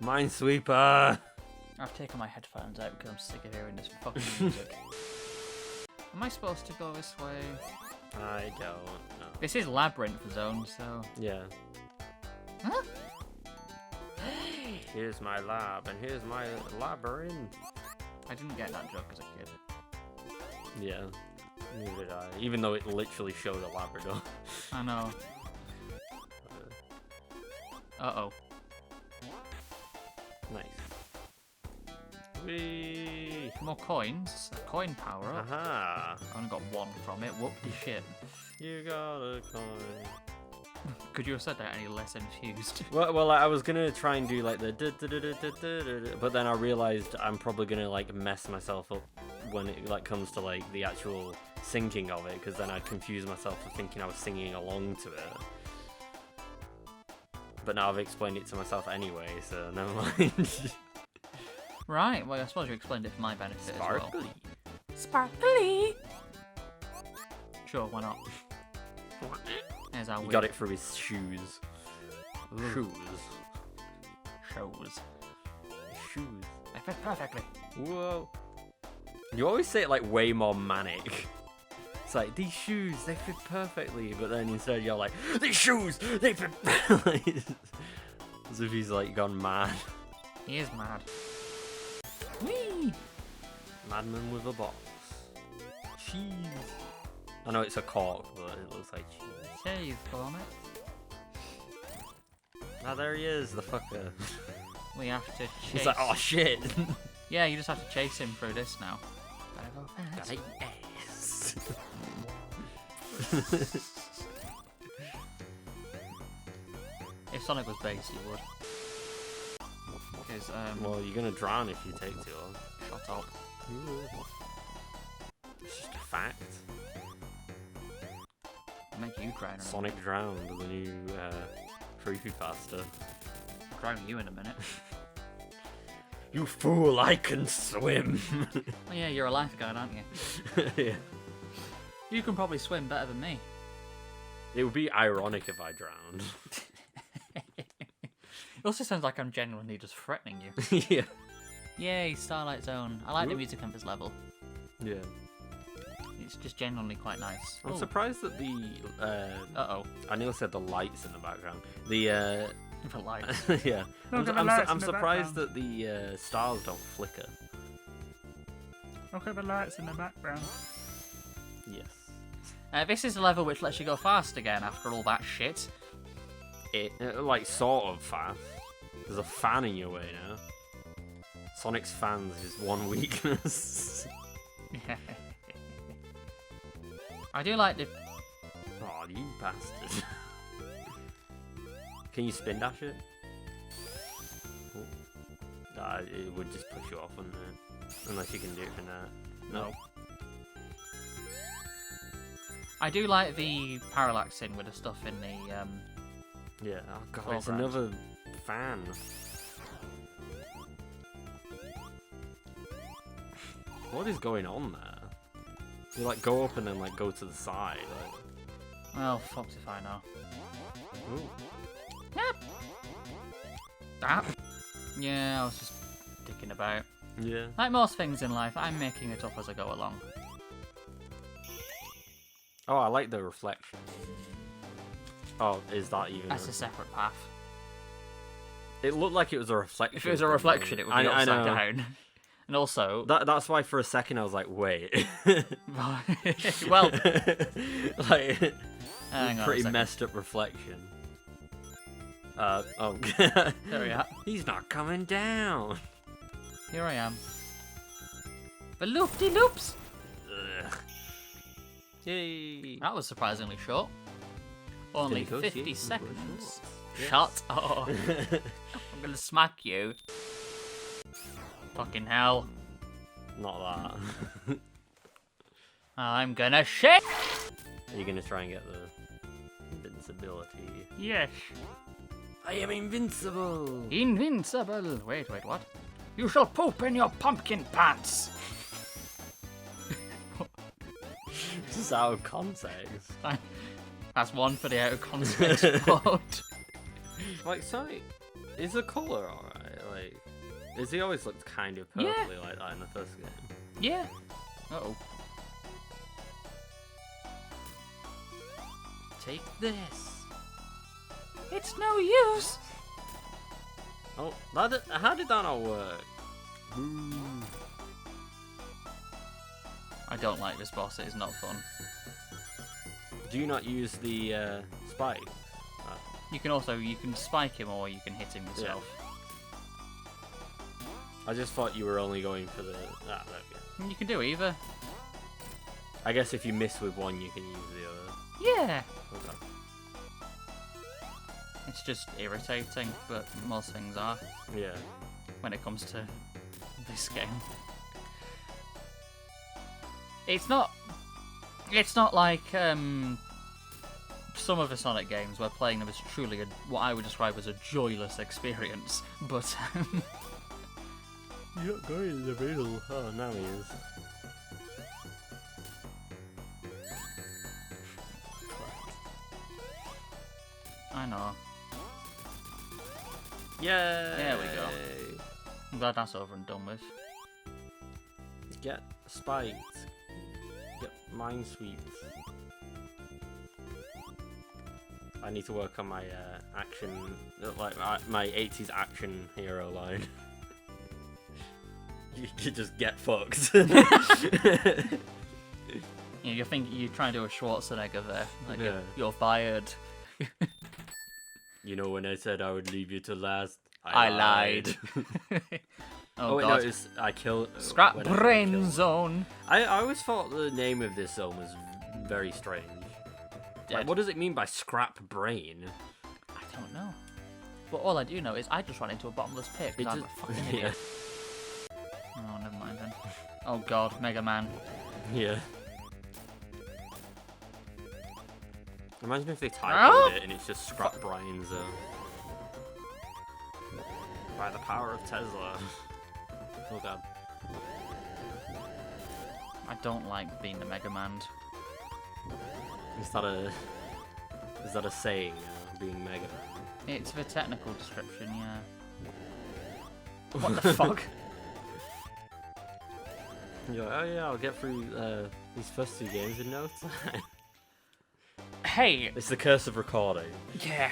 Minesweeper. I've taken my headphones out because I'm sick of hearing this fucking music. Am I supposed to go this way? I don't know. This is Labyrinth Zone, so... Yeah. Huh? Here's my lab, and here's my labyrinth. I didn't get that joke as a kid. Yeah, neither did I. Even though it literally showed a Labrador. I know. Uh-oh. Nice. Whee! More coins. A coin power-up. Aha! I only got one from it. Whoop-de shit. You got a coin. Could you have said that any less infused? Well, I was gonna try and do like the but then I realized I'm probably gonna like mess myself up when it like comes to like the actual singing of it, because then I'd confuse myself for thinking I was singing along to it. But now I've explained it to myself anyway, so never mind. Right, well I suppose you explained it for my benefit Sparkly. as well. Sparkly! Sure, why not? There's our You got it through his shoes. Ooh. Shoes. Shows. Shoes. They fit perfectly. Whoa. You always say it like way more manic. It's like, these shoes, they fit perfectly. But then instead you're like, these shoes, they fit perfectly. As if he's like gone mad. He is mad. Whee! Madman with a box. Cheese. I know it's a cork, but it looks like cheese. Cheese, Comet. Ah, there he is, the fucker. We have to chase. He's like, oh shit. Yeah, you just have to chase him through this now. Gotta go fast. Got ass. If Sonic was base, he would. Because, Well, you're gonna drown if you take too long. shut up. It's just a fact. Make you drown in a Sonic drowned, the new creepypasta. minute. Drown you in a minute. You fool, I can swim! Oh yeah, you're a lifeguard, aren't you? Yeah. You can probably swim better than me. It would be ironic if I drowned. It also sounds like I'm genuinely just threatening you. Yeah. Yay, Starlight Zone. I like the Ooh. music on this level. Yeah. It's just genuinely quite nice. I'm Oh, surprised that the, uh-oh. I nearly said the lights in the background. The, The light. yeah. Look at the lights I'm in the surprised background. that the stars don't flicker. Look at the lights in the background. Yes. This is a level which lets you go fast again after all that shit. It, like, sort of fast. There's a fan in your way now. Sonic's fans is one weakness. I do like the... Oh, you bastard. Can you spin dash it? Oh. It would just push you off, wouldn't it? Unless you can do it from there. No. I do like the parallaxing with the stuff in the... Yeah, oh god, it's Foreground. another fan. What is going on there? You like go up and then like go to the side. Like... Well, fucked if I know. Ooh. Yep. Ah. Yeah, I was just dicking about. Yeah. Like most things in life, I'm making it up as I go along. Oh, I like the reflection. Oh, is that even? That's a separate path. It looked like it was a reflection. If it was a reflection, it would be upside down. And also, That's why for a second I was like, wait. well, like, hang on a pretty second. messed up reflection. Oh. There we are. He's not coming down. Here I am. The loop-de-loops. Ugh. Yay. That was surprisingly short. Only Negotiations 50 were seconds. short. Shut up. I'm gonna smack you. Fucking hell. Not that. I'm gonna shit. Are you gonna try and get the invincibility? Yes. I am invincible. Invincible. Wait, what? You shall poop in your pumpkin pants. This is out of context. That's one for the out of context quote. Like Sonic is the color alright? Like, he always looked kind of purpley like that in the first game? Yeah. Uh-oh. Take this. It's no use. Oh, how did that not work? I don't like this boss. It is not fun. Do you not use the spike? You can spike him or you can hit him yourself. I just thought you were only going for the... there we go. You can do either. I guess if you miss with one, you can use the other. Yeah. Okay. It's just irritating, but most things are Yeah. when it comes to this game. It's not like some of the Sonic games where playing them is truly what I would describe as a joyless experience, but You're not going in the middle. Oh, now he is. I know. Yeah. There we go. I'm glad that's over and done with. Get spiked. Get mind sweeps. I need to work on my action, like my 80s action hero line. You just get fucked. You think you try and do a Schwarzenegger there, like Yeah. you're fired. You know when I said I would leave you to last, I lied. Oh wait, god. no, it's I killed. Scrap when I said brain kill. zone. I always thought the name of this zone was very strange. Dead. Like, what does it mean by scrap brain? I don't know. But all I do know is I just ran into a bottomless pit because I'm a fucking idiot. Oh, never mind then. Oh god, Mega Man. Yeah. Imagine if they Oh! typoed it and it's just scrap brain zone. By the power of Tesla. Oh god. I don't like being the Mega Man. Is that a saying, being Mega Man? It's the technical description, yeah. What the fuck? You're like, oh yeah, I'll get through these first two games in no time. Hey! It's the curse of recording. Yeah.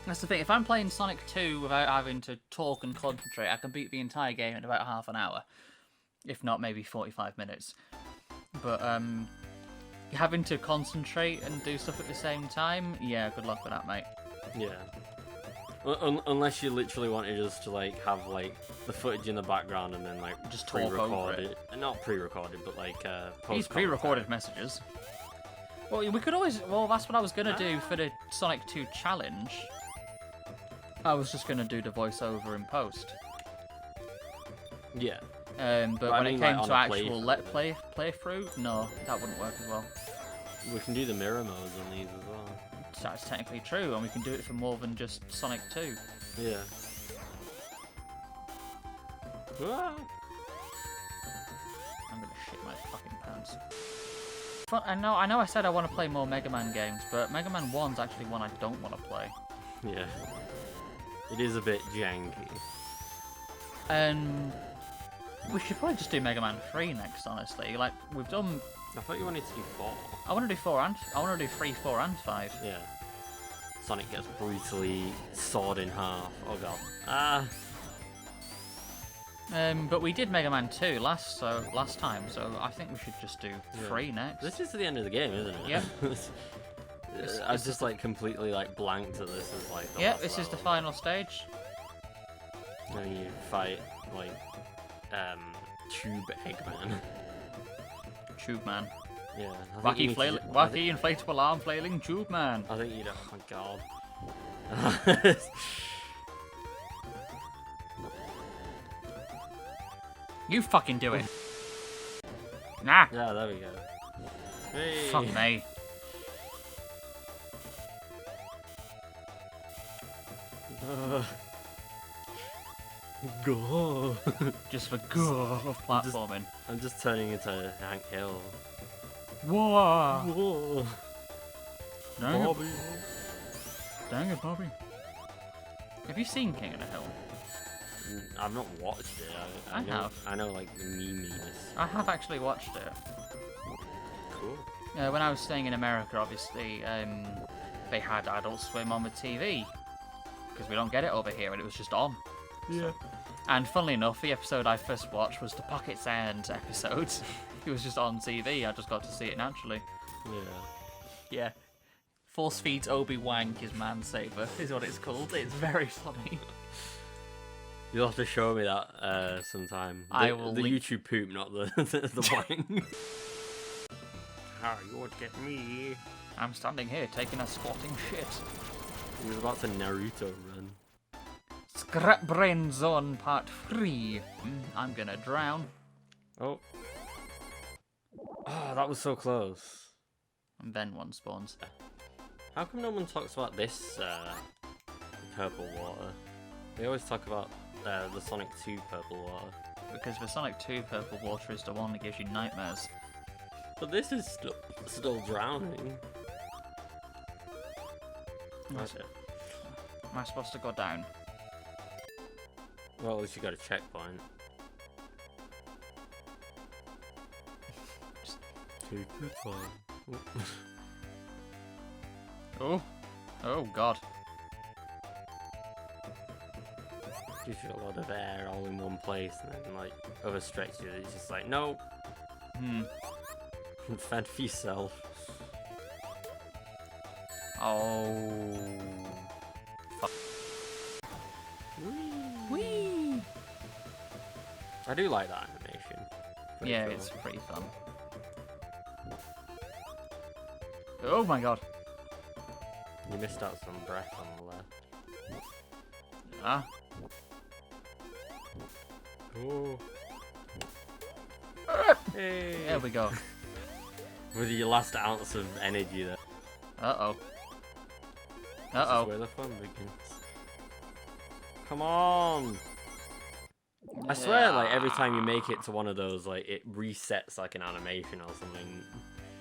That's the thing, if I'm playing Sonic 2 without having to talk and concentrate, I can beat the entire game in about half an hour. If not, maybe 45 minutes. But, having to concentrate and do stuff at the same time, yeah, good luck with that, mate. Yeah. Unless you literally wanted just to like have like the footage in the background and then like Just talk over pre-recorded, not pre-recorded, but like These pre-recorded messages. Well, we could always. Well, that's what I was gonna do for the Sonic 2 challenge. I was just gonna do the voiceover in post. Yeah. But I when mean, it came like, to on a actual playthrough, no, that wouldn't work as well. We can do the mirror modes on these as well. That's technically true, and we can do it for more than just Sonic 2. Yeah. Ah. I'm gonna shit my fucking pants. I know I said I want to play more Mega Man games, but Mega Man 1's actually one I don't want to play. Yeah. It is a bit janky. We should probably just do Mega Man 3 next, honestly. Like, we've done... I thought you wanted to do 4. I want to do 3, 4, and 5. Yeah. Sonic gets brutally sawed in half. Oh god. Ah. But we did Mega Man 2 last time, so I think we should just do 3 next. This is the end of the game, isn't it? Yep. I just like completely like blanked at this as like the last This is the level. final stage. And you fight like Tube Eggman. Tube Man. Yeah. I think Wacky inflatable arm flailing Tube Man. I think you don't. Oh my god. You fucking do it. Nah. Yeah, there we go. Hey. Fuck me. Go. Just for go of platforming. I'm just turning into Hank Hill. Whoa. Whoa. Dang Bobby. it. Dang it, Bobby. Have you seen King of the Hill? I've not watched it. I know, have. I know like the memes. I have actually watched it. Cool. When I was staying in America, obviously, they had Adult Swim on the TV. Because we don't get it over here, and it was just on. Yeah. And funnily enough, the episode I first watched was the Pocket Sands episode. It was just on TV, I just got to see it naturally. Yeah. Yeah. Force feeds Obi-Wan his man-saver, is what it's called. It's very funny. You'll have to show me that sometime. I will The link- YouTube poop, not the the wang. How you would get me? I'm standing here taking a squatting shit. He was about to Naruto run. Scrap Brain Zone Part 3. I'm gonna drown. Oh. Oh, that was so close. And then one spawns. How come no one talks about this purple water? They always talk about the Sonic 2 purple water. Because the Sonic 2 purple water is the one that gives you nightmares. But this is still drowning. That's it. Am I supposed to go down? Well, at least you got a checkpoint. Take your time. Oh. Oh, God. Gives you a lot of air all in one place, and then like other stretches, it's just like, no. Fend for yourself. Oh. Fuck. Whee! I do like that animation. Pretty Yeah, cool. it's pretty fun. Oh my God. You missed out some breath on the left. Ah. Oh. Hey. There we go. With your last ounce of energy there. Uh-oh. This is where the fun begins. Come on! I swear, like, every time you make it to one of those, like, it resets, like, an animation or something.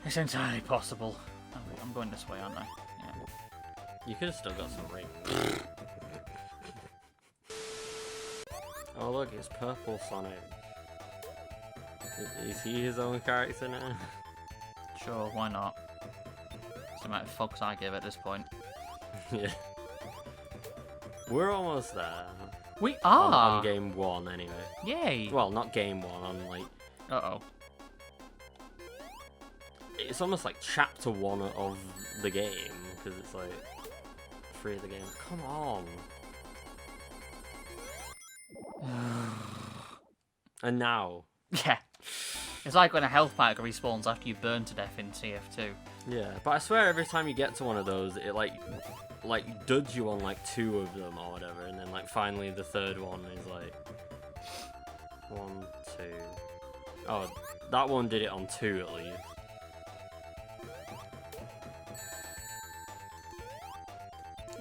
It's entirely possible. Oh, wait, I'm going this way, aren't I? Yeah. You could have still got some rings. Oh, look, it's Purple Sonic. Is he his own character now? Sure, why not? It's the amount of fucks I give at this point. Yeah. We're almost there. We On are! game 1, anyway. Yay! Well, not game 1, on, like... Uh-oh. It's almost like chapter 1 of the game, because it's like... 3 of the games. Come on! And now... Yeah. It's like when a health pack respawns after you burn to death in TF2. Yeah, but I swear every time you get to one of those, it like duds you on like 2 of them or whatever, and then like finally the third one is like 1, 2. Oh, that one did it on 2 at least.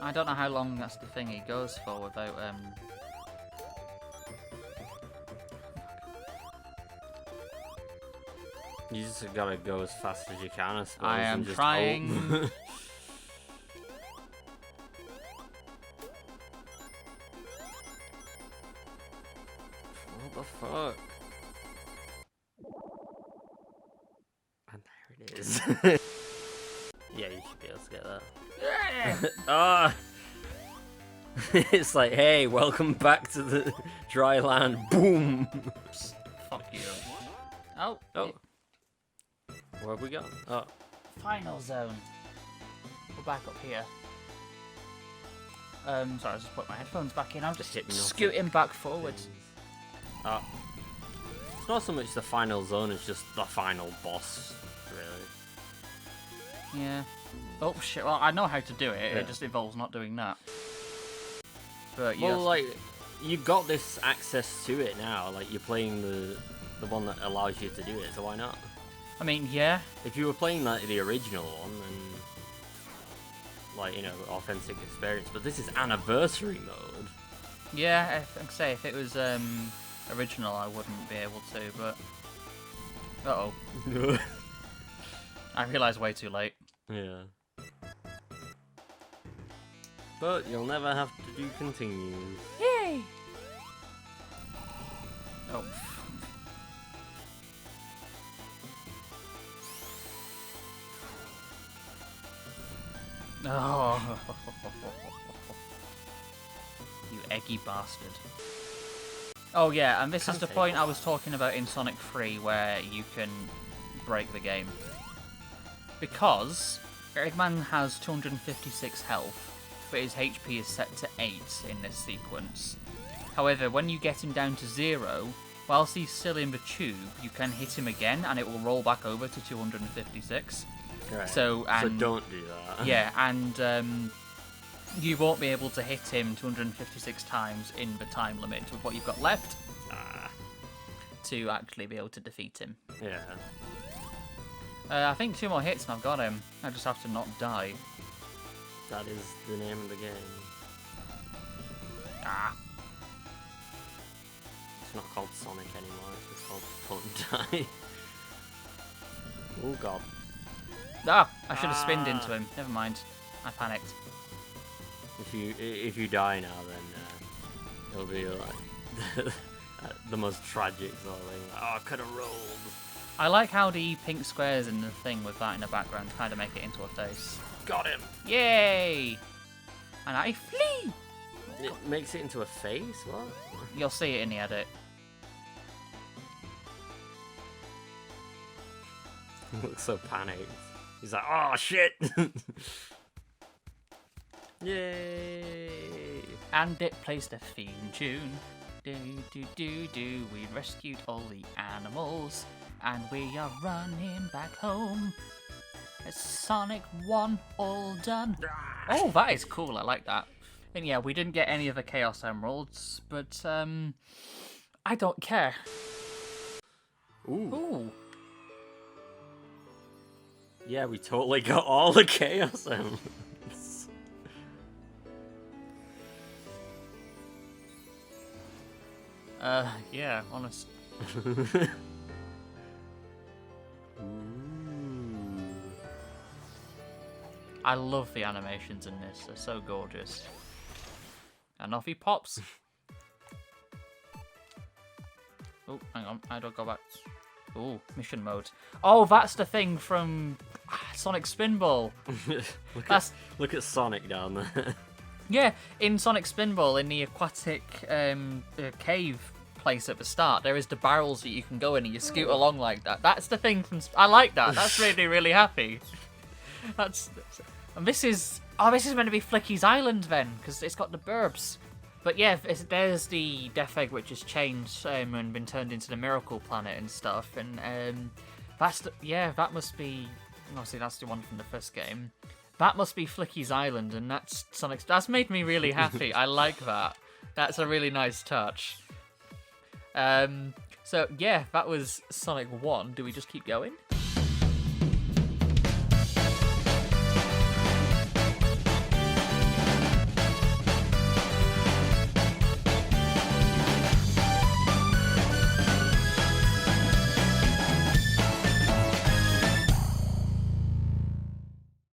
I don't know how long that's the thing he goes for without You just gotta go as fast as you can, I suppose. I am and just trying. hope. What the fuck? And there it is. Yeah, you should be able to get that. Ah! It's like, hey, welcome back to the dry land. Boom. Fuck you. Oh. Oh. Where have we gone? Oh. Final zone. We're back up here. Sorry, I just put my headphones back in. I'm just scooting back forwards. Oh. It's not so much the final zone, it's just the final boss, really. Yeah. Oh shit, well, I know how to do it. Yeah. It just involves not doing that. But Well, yes. like, you've got this access to it now. Like, you're playing the one that allows you to do it, so why not? I mean, yeah. If you were playing like the original one, then like, you know, authentic experience. But this is anniversary mode. Yeah, I'd say if it was original, I wouldn't be able to, but... Uh-oh. I realised way too late. Yeah. But you'll never have to do continues. Yay! Oh. Oh. You eggy bastard. Oh yeah, and this is the point I was talking about in Sonic 3 where you can break the game. Because Eggman has 256 health, but his HP is set to 8 in this sequence. However, when you get him down to 0, whilst he's still in the tube, you can hit him again and it will roll back over to 256. Right. So don't do that. Yeah, and you won't be able to hit him 256 times in the time limit with what you've got left to actually be able to defeat him. Yeah. I think 2 more hits and I've got him. I just have to not die. That is the name of the game. Ah. It's not called Sonic anymore, it's just called Don't Die. Oh god. Ah! I should have spinned into him. Never mind. I panicked. If you die now, then it'll be like the most tragic sort of thing. Like, oh, I could have rolled. I like how the pink squares in the thing with that in the background kind of make it into a face. Got him! Yay! And I flee! It makes it into a face? What? You'll see it in the edit. He looks so panicked. He's like, oh shit! Yay! And it plays the theme tune. Do do do do. We rescued all the animals, and we are running back home. It's Sonic 1 all done. Oh, that is cool. I like that. And yeah, we didn't get any of the Chaos Emeralds, but I don't care. Ooh. Yeah, we totally got all the Chaos Emeralds. Yeah, honest. I love the animations in this. They're so gorgeous. And off he pops. Oh, hang on. I don't go back. Oh, mission mode. Oh, that's the thing from Sonic Spinball. Look at Sonic down there. Yeah, in Sonic Spinball, in the aquatic cave place at the start, there is the barrels that you can go in and you scoot along like that. That's the thing from... I like that. That's really, really happy. And this is... Oh, this is meant to be Flicky's Island then, because it's got the burbs. But yeah, there's the Death Egg which has changed and been turned into the Miracle Planet and stuff. And that's the... Yeah, that must be... Obviously, that's the one from the first game. That must be Flicky's Island, and that's Sonic's... That's made me really happy. I like that. That's a really nice touch. So, yeah, that was Sonic 1. Do we just keep going?